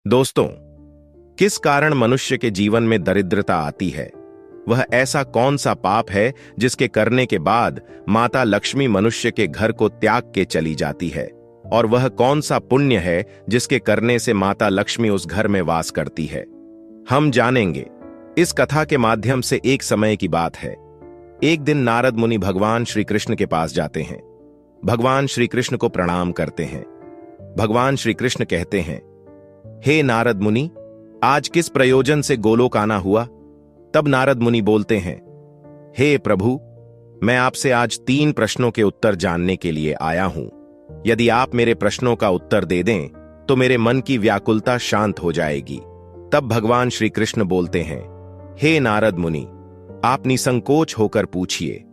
दोस्तों, किस कारण मनुष्य के जीवन में दरिद्रता आती है? वह ऐसा कौन सा पाप है जिसके करने के बाद माता लक्ष्मी मनुष्य के घर को त्याग के चली जाती है? और वह कौन सा पुण्य है जिसके करने से माता लक्ष्मी उस घर में वास करती है? हम जानेंगे। इस कथा के माध्यम से एक समय की बात है। एक दिन नारद मुनि भगवान श्री कृष्ण के पास जाते हैं। भगवान श्री कृष्ण को प्रणाम करते हैं। भगवान श्री कृष्ण कहते हैं, हे नारद मुनि, आज किस प्रयोजन से गोलोक आना हुआ? तब नारद मुनि बोलते हैं, हे प्रभु, मैं आपसे आज 3 प्रश्नों के उत्तर जानने के लिए आया हूं। यदि आप मेरे प्रश्नों का उत्तर दे दें तो मेरे मन की व्याकुलता शांत हो जाएगी। तब भगवान श्री कृष्ण बोलते हैं, हे नारद मुनि, आप निसंकोच होकर पूछिए।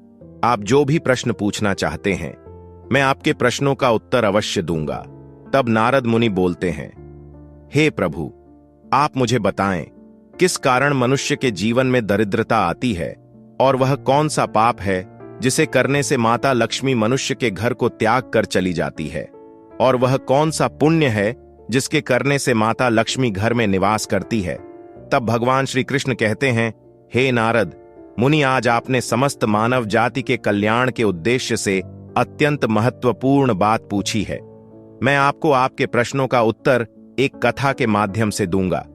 आप जो भी प्रश्न पूछना चाहते हैं, मैं आपके प्रश्नों का उत्तर अवश्य दूंगा। तब नारद मुनि बोलते हैं, हे प्रभु, आप मुझे बताएं, किस कारण मनुष्य के जीवन में दरिद्रता आती है और वह कौन सा पाप है जिसे करने से माता लक्ष्मी मनुष्य के घर को त्याग कर चली जाती है? और वह कौन सा पुण्य है जिसके करने से माता लक्ष्मी घर में निवास करती है? तब भगवान श्री कृष्ण कहते हैं, हे नारद मुनि, आज आपने समस्त मानव जाति के कल्याण के उद्देश्य से अत्यंत महत्वपूर्ण बात पूछी है। मैं आपको आपके प्रश्नों का उत्तर एक कथा के माध्यम से दूंगा।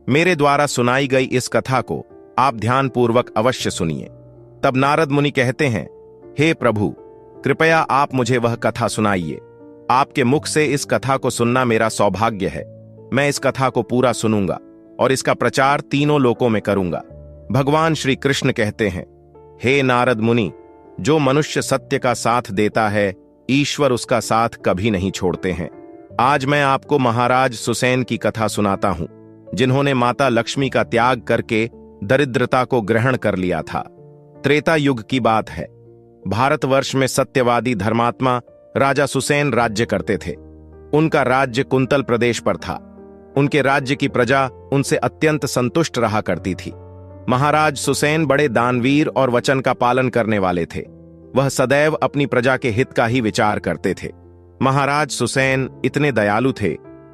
मेरे द्वारा सुनाई गई इस कथा को आप ध्यानपूर्वक अवश्य सुनिए। तब नारद मुनि कहते हैं, हे प्रभु, कृपया आप मुझे वह कथा सुनाइए। आपके मुख से इस कथा को सुनना मेरा सौभाग्य है। मैं इस कथा को पूरा सुनूंगा और इसका प्रचार तीनों लोकों में करूंगा। भगवान श्री कृष्ण कहते हैं, हे नारद मुनि, जो मनुष्य सत्य का साथ देता है, ईश्वर उसका साथ कभी नहीं छोड़ते हैं। आज मैं आपको महाराज सुसैन की कथा सुनाता हूं, जिन्होंने माता लक्ष्मी का त्याग करके दरिद्रता को ग्रहण कर लिया था। त्रेता युग की बात है। भारतवर्ष में सत्यवादी धर्मात्मा राजा सुसैन राज्य करते थे। उनका राज्य कुंतल प्रदेश पर था। उनके राज्य की प्रजा उनसे अत्यंत संतुष्ट रहा करती थी। महाराज सुसैन बड़े दानवीर और वचन का पालन करने वाले थे। वह सदैव अपनी प्रजा के हित का ही विचार करते थे। महाराज सुसैन इतने दयालु थे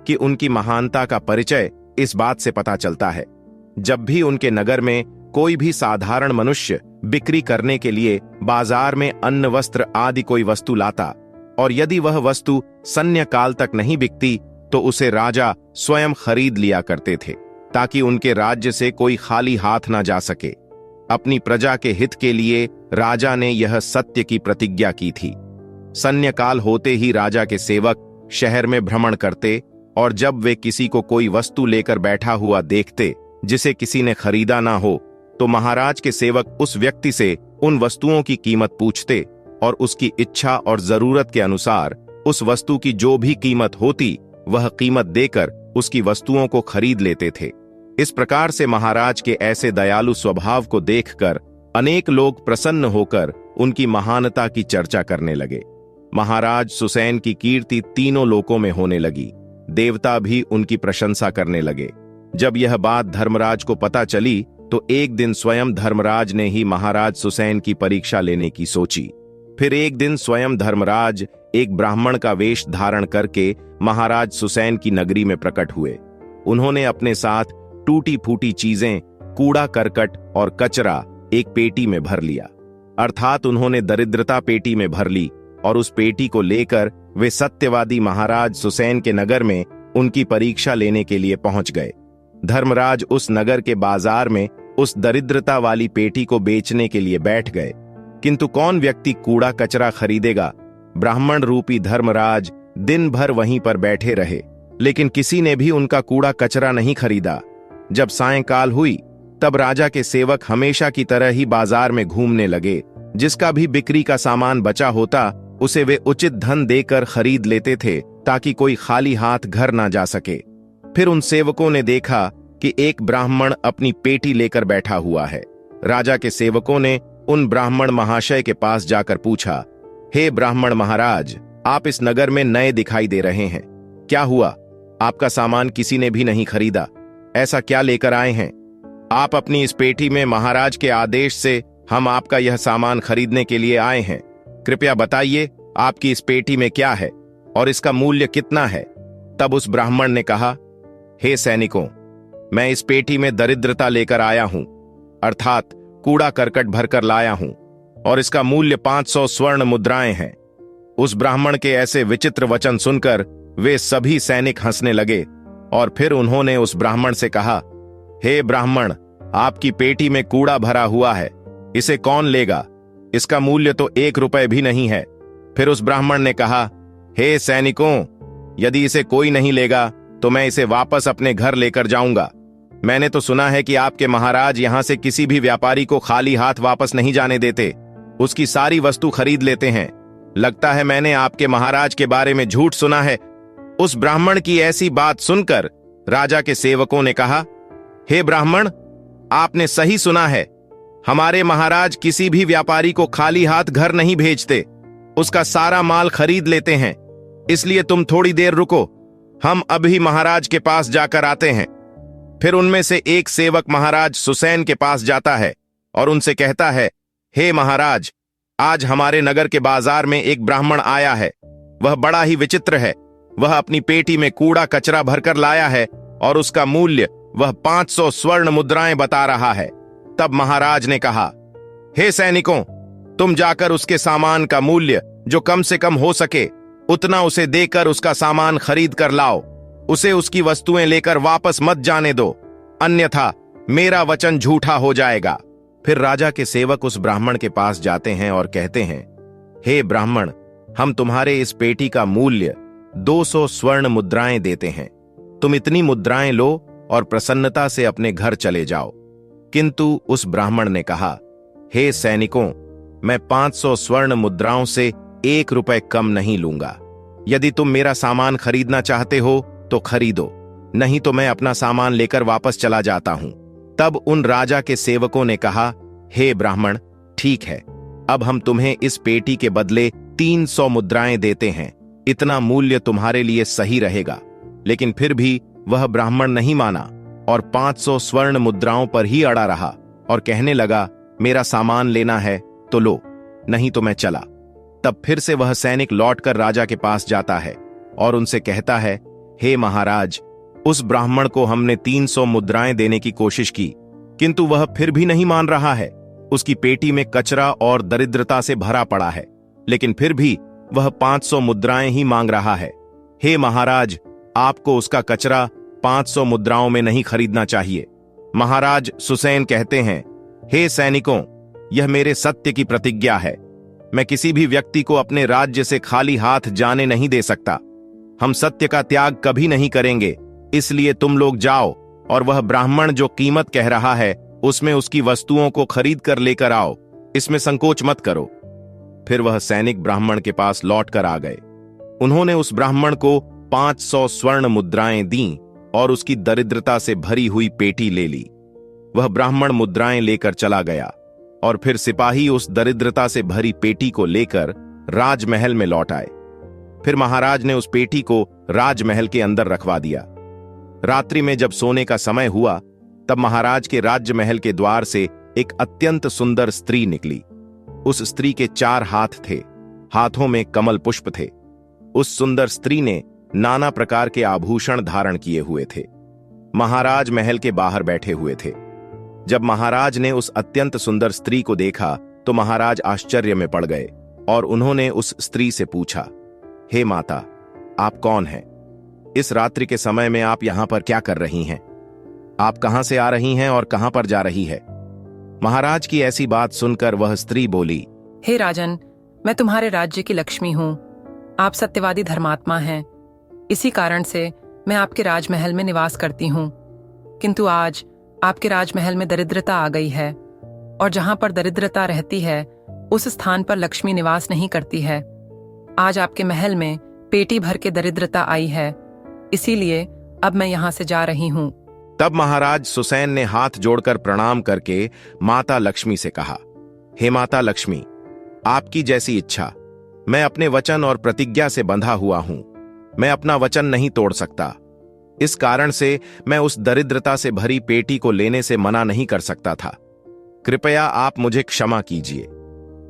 कि उनकी महानता का परिचय इस बात से पता चलता है। जब भी उनके नगर में कोई भी साधारण मनुष्य बिक्री करने के लिए बाजार में अन्न वस्त्र आदि कोई वस्तु लाता और यदि वह वस्तु सन्य काल तक नहीं बिकती तो उसे राजा स्वयं खरीद लिया करते थे, ताकि उनके राज्य से कोई खाली हाथ ना जा सके। अपनी प्रजा के हित के लिए राजा ने यह सत्य की प्रतिज्ञा की थी। सन्य काल होते ही राजा के सेवक शहर में भ्रमण करते और जब वे किसी को कोई वस्तु लेकर बैठा हुआ देखते जिसे किसी ने खरीदा ना हो, तो महाराज के सेवक उस व्यक्ति से उन वस्तुओं की कीमत पूछते और उसकी इच्छा और जरूरत के अनुसार उस वस्तु की जो भी कीमत होती वह कीमत देकर उसकी वस्तुओं को खरीद लेते थे। इस प्रकार से महाराज के ऐसे दयालु स्वभाव को देखकर अनेक लोग प्रसन्न होकर उनकी महानता की चर्चा करने लगे। महाराज सुसैन की कीर्ति तीनों लोकों में होने लगी। देवता भी उनकी प्रशंसा करने लगे। जब यह बात धर्मराज को पता चली तो एक दिन स्वयं धर्मराज ने ही महाराज सुसैन की परीक्षा लेने की सोची। फिर एक दिन स्वयं धर्मराज एक ब्राह्मण का वेश धारण करके महाराज सुसैन की नगरी में प्रकट हुए। उन्होंने अपने साथ टूटी फूटी चीजें, कूड़ा करकट और कचरा एक पेटी में भर लिया। अर्थात उन्होंने दरिद्रता पेटी में भर ली और उस पेटी को लेकर वे सत्यवादी महाराज सुसैन के नगर में उनकी परीक्षा लेने के लिए पहुंच गए। धर्मराज उस नगर के बाजार में उस दरिद्रता वाली पेटी को बेचने के लिए बैठ गए, किंतु कौन व्यक्ति कूड़ा कचरा खरीदेगा? ब्राह्मण रूपी धर्मराज दिन भर वहीं पर बैठे रहे, लेकिन किसी ने भी उनका कूड़ा कचरा नहीं खरीदा। जब सायंकाल हुई तब राजा के सेवक हमेशा की तरह ही बाजार में घूमने लगे। जिसका भी बिक्री का सामान बचा होता उसे वे उचित धन देकर खरीद लेते थे, ताकि कोई खाली हाथ घर ना जा सके। फिर उन सेवकों ने देखा कि एक ब्राह्मण अपनी पेटी लेकर बैठा हुआ है। राजा के सेवकों ने उन ब्राह्मण महाशय के पास जाकर पूछा, हे ब्राह्मण महाराज, आप इस नगर में नए दिखाई दे रहे हैं, क्या हुआ? आपका सामान किसी ने भी नहीं खरीदा, ऐसा क्या लेकर आए हैं? आप अपनी इस पेटी में महाराज के आदेश से हम आपका यह सामान खरीदने के लिए आए हैं। कृपया बताइए, आपकी इस पेटी में क्या है और इसका मूल्य कितना है? तब उस ब्राह्मण ने कहा, हे सैनिकों, मैं इस पेटी में दरिद्रता लेकर आया हूं, अर्थात कूड़ा करकट भरकर लाया हूं, और इसका मूल्य 500 स्वर्ण मुद्राएं हैं। उस ब्राह्मण के ऐसे विचित्र वचन सुनकर वे सभी सैनिक हंसने लगे और फिर उन्होंने उस ब्राह्मण से कहा, हे ब्राह्मण, आपकी पेटी में कूड़ा भरा हुआ है, इसे कौन लेगा? इसका मूल्य तो 1 रुपए भी नहीं है। फिर उस ब्राह्मण ने कहा, हे सैनिकों, यदि इसे कोई नहीं लेगा तो मैं इसे वापस अपने घर लेकर जाऊंगा। मैंने तो सुना है कि आपके महाराज यहां से किसी भी व्यापारी को खाली हाथ वापस नहीं जाने देते, उसकी सारी वस्तु खरीद लेते हैं। लगता है मैंने आपके महाराज के बारे में झूठ सुना है। उस ब्राह्मण की ऐसी बात सुनकर राजा के सेवकों ने कहा, हे ब्राह्मण, आपने सही सुना है, हमारे महाराज किसी भी व्यापारी को खाली हाथ घर नहीं भेजते, उसका सारा माल खरीद लेते हैं। इसलिए तुम थोड़ी देर रुको, हम अभी महाराज के पास जाकर आते हैं। फिर उनमें से एक सेवक महाराज सुसैन के पास जाता है और उनसे कहता है, हे महाराज, आज हमारे नगर के बाजार में एक ब्राह्मण आया है। वह बड़ा ही विचित्र है। वह अपनी पेटी में कूड़ा कचरा भरकर लाया है और उसका मूल्य वह 500 स्वर्ण मुद्राएं बता रहा है। तब महाराज ने कहा, हे सैनिकों, तुम जाकर उसके सामान का मूल्य जो कम से कम हो सके उतना उसे देकर उसका सामान खरीद कर लाओ। उसे उसकी वस्तुएं लेकर वापस मत जाने दो, अन्यथा मेरा वचन झूठा हो जाएगा। फिर राजा के सेवक उस ब्राह्मण के पास जाते हैं और कहते हैं, हे ब्राह्मण, हम तुम्हारे इस पेटी का मूल्य 200 स्वर्ण मुद्राएं देते हैं। तुम इतनी मुद्राएं लो और प्रसन्नता से अपने घर चले जाओ। किंतु उस ब्राह्मण ने कहा, हे सैनिकों, मैं 500 स्वर्ण मुद्राओं से 1 रुपए कम नहीं लूंगा। यदि तुम मेरा सामान खरीदना चाहते हो तो खरीदो, नहीं तो मैं अपना सामान लेकर वापस चला जाता हूं। तब उन राजा के सेवकों ने कहा, हे ब्राह्मण, ठीक है, अब हम तुम्हें इस पेटी के बदले 300 मुद्राएं देते हैं। इतना मूल्य तुम्हारे लिए सही रहेगा। लेकिन फिर भी वह ब्राह्मण नहीं माना और 500 स्वर्ण मुद्राओं पर ही अड़ा रहा और कहने लगा, मेरा सामान लेना है तो लो, नहीं तो मैं चला। तब फिर से वह सैनिक लौटकर राजा के पास जाता है और उनसे कहता है, हे महाराज, उस ब्राह्मण को हमने 300 मुद्राएं देने की कोशिश की, किंतु वह फिर भी नहीं मान रहा है। उसकी पेटी में कचरा और दरिद्रता से भरा पड़ा है, लेकिन फिर भी वह 500 मुद्राएं ही मांग रहा है। हे महाराज, आपको उसका कचरा 500 मुद्राओं में नहीं खरीदना चाहिए। महाराज सुसैन कहते हैं, हे सैनिकों, यह मेरे सत्य की प्रतिज्ञा है। मैं किसी भी व्यक्ति को अपने राज्य से खाली हाथ जाने नहीं दे सकता। हम सत्य का त्याग कभी नहीं करेंगे। इसलिए तुम लोग जाओ और वह ब्राह्मण जो कीमत कह रहा है उसमें उसकी वस्तुओं को खरीद कर लेकर आओ। इसमें संकोच मत करो। फिर वह सैनिक ब्राह्मण के पास लौट कर आ गए। उन्होंने उस ब्राह्मण को 500 स्वर्ण मुद्राएं दीं और उसकी दरिद्रता से भरी हुई पेटी ले ली। वह ब्राह्मण मुद्राएं लेकर चला गया और फिर सिपाही उस दरिद्रता से भरी पेटी को लेकर राजमहल में लौट आए। फिर महाराज ने उस पेटी को राजमहल के अंदर रखवा दिया। रात्रि में जब सोने का समय हुआ तब महाराज के राजमहल के द्वार से एक अत्यंत सुंदर स्त्री निकली। उस स्त्री के 4 हाथ थे, हाथों में कमल पुष्प थे। उस सुंदर स्त्री ने नाना प्रकार के आभूषण धारण किए हुए थे। महाराज महल के बाहर बैठे हुए थे। जब महाराज ने उस अत्यंत सुंदर स्त्री को देखा तो महाराज आश्चर्य में पड़ गए और उन्होंने उस स्त्री से पूछा, हे माता, आप कौन हैं? इस रात्रि के समय में आप यहां पर क्या कर रही हैं? आप कहां से आ रही हैं और कहां पर जा रही है? महाराज की ऐसी बात सुनकर वह स्त्री बोली, हे राजन, मैं तुम्हारे राज्य की लक्ष्मी हूँ। आप सत्यवादी धर्मात्मा हैं। इसी कारण से मैं आपके राजमहल में निवास करती हूँ। किंतु आज आपके राजमहल में दरिद्रता आ गई है और जहां पर दरिद्रता रहती है उस स्थान पर लक्ष्मी निवास नहीं करती है। आज आपके महल में पेटी भर के दरिद्रता आई है, इसीलिए अब मैं यहां से जा रही हूं। तब महाराज सुसैन ने हाथ जोड़कर प्रणाम करके माता लक्ष्मी से कहा, हे माता लक्ष्मी, आपकी जैसी इच्छा। मैं अपने वचन और प्रतिज्ञा से बंधा हुआ हूं। मैं अपना वचन नहीं तोड़ सकता। इस कारण से मैं उस दरिद्रता से भरी पेटी को लेने से मना नहीं कर सकता था। कृपया आप मुझे क्षमा कीजिए।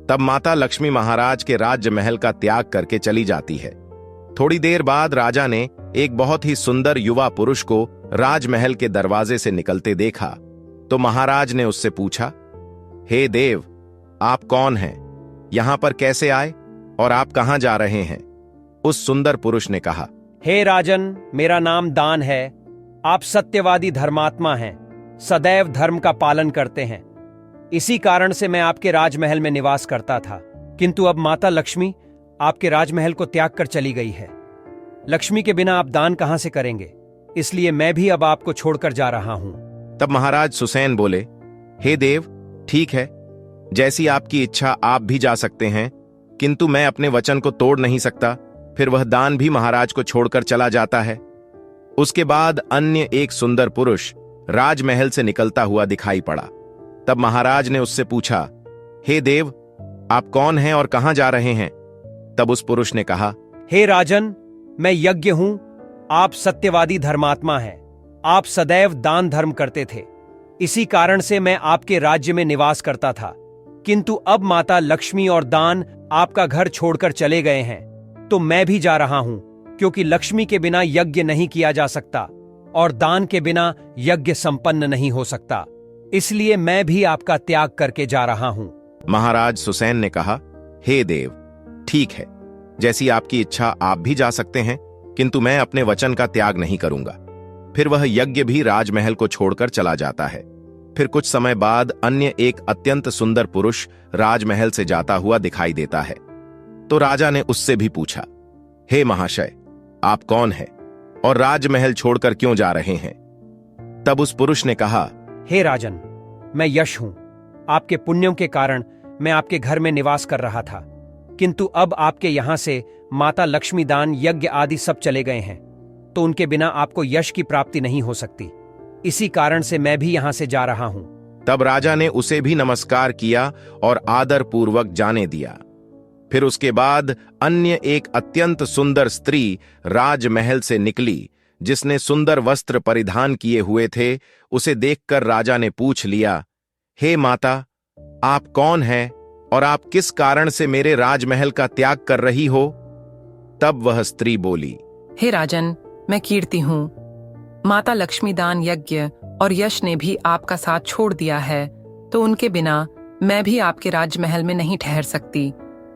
तब माता लक्ष्मी महाराज के राज्य महल का त्याग करके चली जाती है। थोड़ी देर बाद राजा ने एक बहुत ही सुंदर युवा पुरुष को राजमहल के दरवाजे से निकलते देखा तो महाराज ने उससे पूछा, हे देव, आप कौन हैं? यहां पर कैसे आए और आप कहां जा रहे हैं? उस सुंदर पुरुष ने कहा, हे राजन, मेरा नाम दान है। आप सत्यवादी धर्मात्मा हैं, सदैव धर्म का पालन करते हैं। इसी कारण से मैं आपके राजमहल में निवास करता था, किंतु अब माता लक्ष्मी आपके राजमहल को त्याग कर चली गई है। लक्ष्मी के बिना आप दान कहां से करेंगे? इसलिए मैं भी अब आपको छोड़कर जा रहा हूं। तब महाराज सुसैन बोले, हे देव, ठीक है, जैसी आपकी इच्छा आप भी जा सकते हैं, किंतु मैं अपने वचन को तोड़ नहीं सकता। फिर वह दान भी महाराज को छोड़कर चला जाता है। उसके बाद अन्य एक सुंदर पुरुष राजमहल से निकलता हुआ दिखाई पड़ा। तब महाराज ने उससे पूछा, हे देव, आप कौन हैं और कहां जा रहे हैं? तब उस पुरुष ने कहा, हे राजन, मैं यज्ञ हूं। आप सत्यवादी धर्मात्मा हैं। आप सदैव दान धर्म करते थे। इसी कारण से मैं आपके राज्य में निवास करता था, किंतु अब माता लक्ष्मी और दान आपका घर छोड़कर चले गए हैं, तो मैं भी जा रहा हूं, क्योंकि लक्ष्मी के बिना यज्ञ नहीं किया जा सकता और दान के बिना यज्ञ संपन्न नहीं हो सकता। इसलिए मैं भी आपका त्याग करके जा रहा हूं। महाराज सुसैन ने कहा, हे देव, ठीक है, जैसी आपकी इच्छा आप भी जा सकते हैं, किंतु मैं अपने वचन का त्याग नहीं करूंगा। फिर वह यज्ञ भी राजमहल को छोड़कर चला जाता है। फिर कुछ समय बाद अन्य एक अत्यंत सुंदर पुरुष राजमहल से जाता हुआ दिखाई देता है। तो राजा ने उससे भी पूछा, हे महाशय, आप कौन हैं और राजमहल छोड़कर क्यों जा रहे हैं? तब उस पुरुष ने कहा, हे राजन, मैं यश हूं। आपके पुण्यों के कारण मैं आपके घर में निवास कर रहा था, किंतु अब आपके यहां से माता लक्ष्मी, दान, यज्ञ आदि सब चले गए हैं, तो उनके बिना आपको यश की प्राप्ति नहीं हो सकती। इसी कारण से मैं भी यहां से जा रहा हूं। तब राजा ने उसे भी नमस्कार किया और आदर पूर्वक जाने दिया। फिर उसके बाद अन्य एक अत्यंत सुंदर स्त्री राजमहल से निकली, जिसने सुंदर वस्त्र परिधान किए हुए थे। उसे देखकर राजा ने पूछ लिया, हे माता, आप कौन हैं और आप किस कारण से मेरे राजमहल का त्याग कर रही हो? तब वह स्त्री बोली, हे राजन, मैं कीर्ति हूँ। माता लक्ष्मी, दान, यज्ञ और यश ने भी आपका साथ छोड़ दिया है, तो उनके बिना मैं भी आपके राजमहल में नहीं ठहर सकती,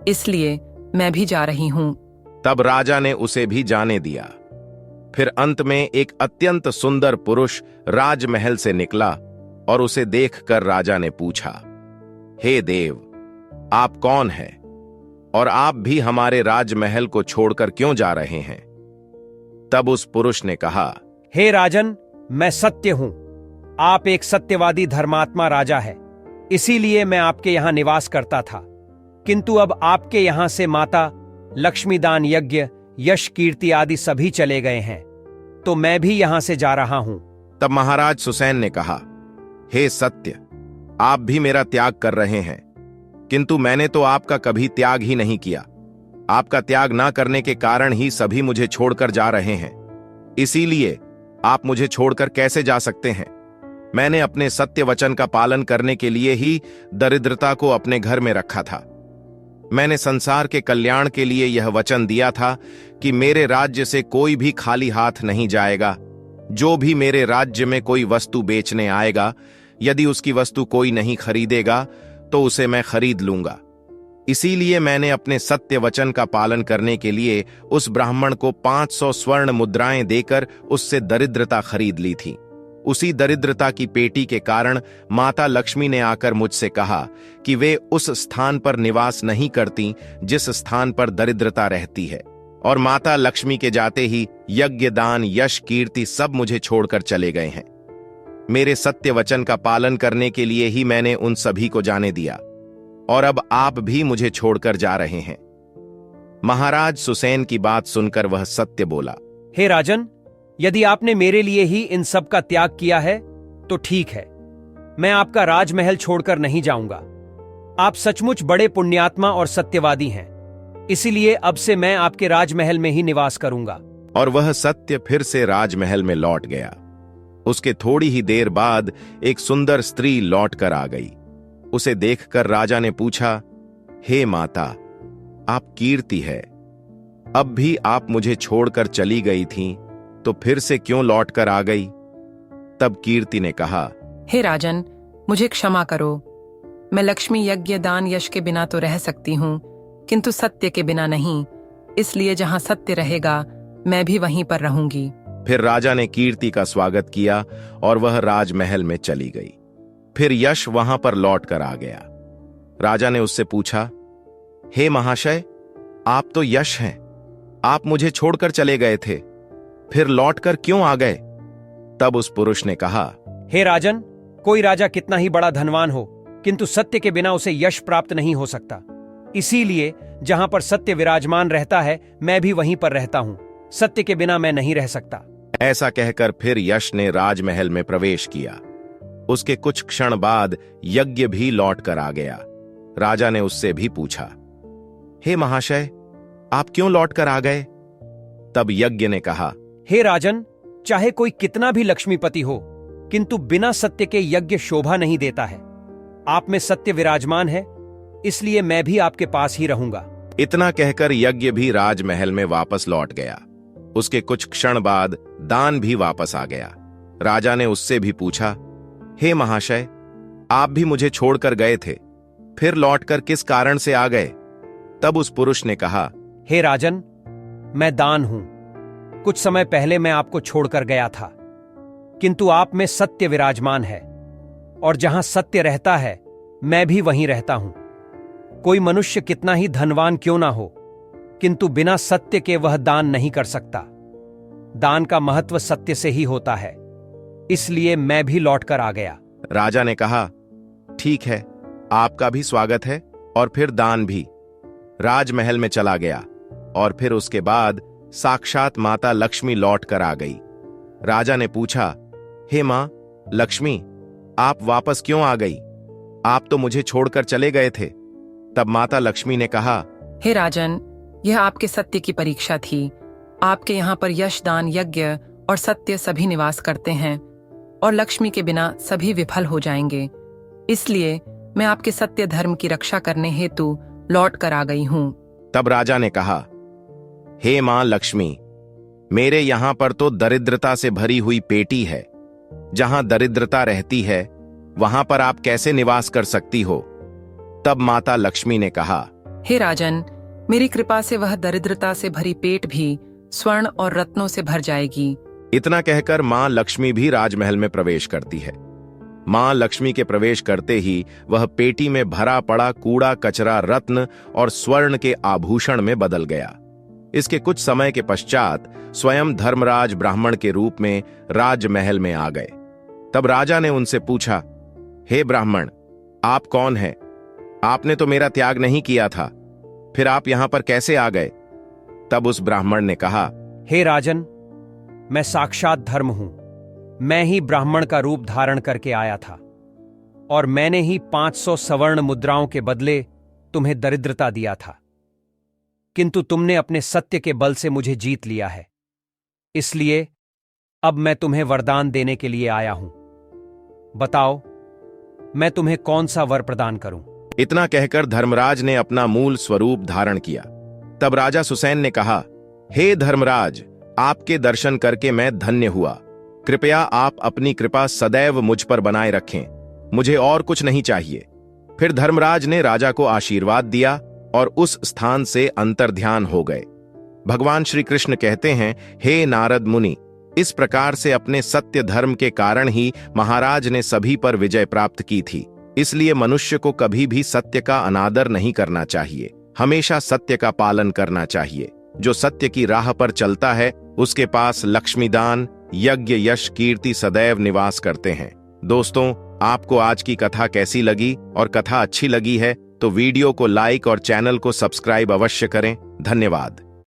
इसलिए मैं भी जा रही हूँ। तब राजा ने उसे भी जाने दिया। फिर अंत में एक अत्यंत सुंदर पुरुष राजमहल से निकला और उसे देखकर राजा ने पूछा, हे देव, आप कौन हैं और आप भी हमारे राजमहल को छोड़कर क्यों जा रहे हैं? तब उस पुरुष ने कहा, हे राजन, मैं सत्य हूं। आप एक सत्यवादी धर्मात्मा राजा है, इसीलिए मैं आपके यहां निवास करता था, किंतु अब आपके यहां से माता लक्ष्मी, दान, यज्ञ, यश, कीर्ति आदि सभी चले गए हैं, तो मैं भी यहां से जा रहा हूं। तब महाराज सुसैन ने कहा, हे सत्य, आप भी मेरा त्याग कर रहे हैं, किंतु मैंने तो आपका कभी त्याग ही नहीं किया। आपका त्याग ना करने के कारण ही सभी मुझे छोड़कर जा रहे हैं। इसीलिए आप मुझे छोड़कर कैसे जा सकते हैं? मैंने अपने सत्य वचन का पालन करने के लिए ही दरिद्रता को अपने घर में रखा था। मैंने संसार के कल्याण के लिए यह वचन दिया था कि मेरे राज्य से कोई भी खाली हाथ नहीं जाएगा। जो भी मेरे राज्य में कोई वस्तु बेचने आएगा, यदि उसकी वस्तु कोई नहीं खरीदेगा तो उसे मैं खरीद लूंगा। इसीलिए मैंने अपने सत्य वचन का पालन करने के लिए उस ब्राह्मण को 500 स्वर्ण मुद्राएं देकर उससे दरिद्रता खरीद ली थी। उसी दरिद्रता की पेटी के कारण माता लक्ष्मी ने आकर मुझसे कहा कि वे उस स्थान पर निवास नहीं करती जिस स्थान पर दरिद्रता रहती है, और माता लक्ष्मी के जाते ही यज्ञ, दान, यश, कीर्ति सब मुझे छोड़कर चले गए हैं। मेरे सत्य वचन का पालन करने के लिए ही मैंने उन सभी को जाने दिया, और अब आप भी मुझे छोड़कर जा रहे हैं। महाराज सुसैन की बात सुनकर वह सत्य बोला, हे राजन, यदि आपने मेरे लिए ही इन सब का त्याग किया है तो ठीक है, मैं आपका राजमहल छोड़कर नहीं जाऊंगा। आप सचमुच बड़े पुण्यात्मा और सत्यवादी हैं, इसीलिए अब से मैं आपके राजमहल में ही निवास करूंगा। और वह सत्य फिर से राजमहल में लौट गया। उसके थोड़ी ही देर बाद एक सुंदर स्त्री लौट कर आ गई। उसे देखकर राजा ने पूछा, हे माता, आप कीर्ति है, अब भी आप मुझे छोड़कर चली गई थीं, तो फिर से क्यों लौट कर आ गई? तब कीर्ति ने कहा, हे राजन, मुझे क्षमा करो। मैं लक्ष्मी, यज्ञ, दान, यश के बिना तो रह सकती हूँ, किंतु सत्य के बिना नहीं। इसलिए जहाँ सत्य रहेगा मैं भी वहीं पर रहूंगी। फिर राजा ने कीर्ति का स्वागत किया और वह राजमहल में चली गई। फिर यश वहां पर लौट कर आ गया। राजा ने उससे पूछा, हे महाशय, आप तो यश हैं, आप मुझे छोड़कर चले गए थे, फिर लौटकर क्यों आ गए? तब उस पुरुष ने कहा, हे राजन, कोई राजा कितना ही बड़ा धनवान हो, किंतु सत्य के बिना उसे यश प्राप्त नहीं हो सकता। इसीलिए जहां पर सत्य विराजमान रहता है मैं भी वहीं पर रहता हूं। सत्य के बिना मैं नहीं रह सकता। ऐसा कहकर फिर यश ने राजमहल में प्रवेश किया। उसके कुछ क्षण बाद यज्ञ भी लौट कर आ गया। राजा ने उससे भी पूछा, हे महाशय, आप क्यों लौट कर आ गए? तब यज्ञ ने कहा, हे राजन, चाहे कोई कितना भी लक्ष्मीपति हो, किंतु बिना सत्य के यज्ञ शोभा नहीं देता है। आप में सत्य विराजमान है, इसलिए मैं भी आपके पास ही रहूंगा। इतना कहकर यज्ञ भी राजमहल में वापस लौट गया। उसके कुछ क्षण बाद दान भी वापस आ गया। राजा ने उससे भी पूछा, हे महाशय, आप भी मुझे छोड़कर गए थे, फिर लौटकर किस कारण से आ गए? तब उस पुरुष ने कहा, हे राजन, मैं दान हूं। कुछ समय पहले मैं आपको छोड़कर गया था, किंतु आप में सत्य विराजमान है, और जहां सत्य रहता है मैं भी वहीं रहता हूं। कोई मनुष्य कितना ही धनवान क्यों ना हो, किंतु बिना सत्य के वह दान नहीं कर सकता। दान का महत्व सत्य से ही होता है, इसलिए मैं भी लौटकर आ गया। राजा ने कहा, ठीक है, आपका भी स्वागत है, और फिर दान भी। राजमहल में चला गया और फिर उसके बाद साक्षात माता लक्ष्मी लौट कर आ गई। राजा ने पूछा, हे मां लक्ष्मी, आप वापस क्यों आ गई? आप तो मुझे छोड़कर चले गए थे। तब माता लक्ष्मी ने कहा, हे राजन, यह आपके सत्य की परीक्षा थी। आपके यहाँ पर यश, दान, यज्ञ और सत्य सभी निवास करते हैं, और लक्ष्मी के बिना सभी विफल हो जाएंगे। इसलिए मैं आपके सत्य धर्म की रक्षा करने हेतु लौट कर आ गई हूं। तब राजा ने कहा, हे मां लक्ष्मी, मेरे यहां पर तो दरिद्रता से भरी हुई पेटी है। जहां दरिद्रता रहती है वहां पर आप कैसे निवास कर सकती हो? तब माता लक्ष्मी ने कहा, हे राजन, मेरी कृपा से वह दरिद्रता से भरी पेट भी स्वर्ण और रत्नों से भर जाएगी। इतना कहकर मां लक्ष्मी भी राजमहल में प्रवेश करती है। मां लक्ष्मी के प्रवेश करते ही वह पेटी में भरा पड़ा कूड़ा कचरा रत्न और स्वर्ण के आभूषण में बदल गया। इसके कुछ समय के पश्चात स्वयं धर्मराज ब्राह्मण के रूप में राजमहल में आ गए। तब राजा ने उनसे पूछा, हे ब्राह्मण, आप कौन हैं? आपने तो मेरा त्याग नहीं किया था, फिर आप यहां पर कैसे आ गए? तब उस ब्राह्मण ने कहा, हे राजन, मैं साक्षात धर्म हूं। मैं ही ब्राह्मण का रूप धारण करके आया था, और मैंने ही 500 स्वर्ण मुद्राओं के बदले तुम्हें दरिद्रता दिया था, किंतु तुमने अपने सत्य के बल से मुझे जीत लिया है। इसलिए अब मैं तुम्हें वरदान देने के लिए आया हूं। बताओ, मैं तुम्हें कौन सा वर प्रदान करूं? इतना कहकर धर्मराज ने अपना मूल स्वरूप धारण किया। तब राजा सुसैन ने कहा, हे धर्मराज, आपके दर्शन करके मैं धन्य हुआ। कृपया आप अपनी कृपा सदैव मुझ पर बनाए रखें, मुझे और कुछ नहीं चाहिए। फिर धर्मराज ने राजा को आशीर्वाद दिया और उस स्थान से अंतर्ध्यान हो गए। भगवान श्री कृष्ण कहते हैं, हे नारद मुनि, इस प्रकार से अपने सत्य धर्म के कारण ही महाराज ने सभी पर विजय प्राप्त की थी। इसलिए मनुष्य को कभी भी सत्य का अनादर नहीं करना चाहिए, हमेशा सत्य का पालन करना चाहिए। जो सत्य की राह पर चलता है उसके पास लक्ष्मीदान, यज्ञ, यश, कीर्ति सदैव निवास करते हैं। दोस्तों, आपको आज की कथा कैसी लगी और कथा अच्छी लगी है तो वीडियो को लाइक और चैनल को सब्सक्राइब अवश्य करें। धन्यवाद।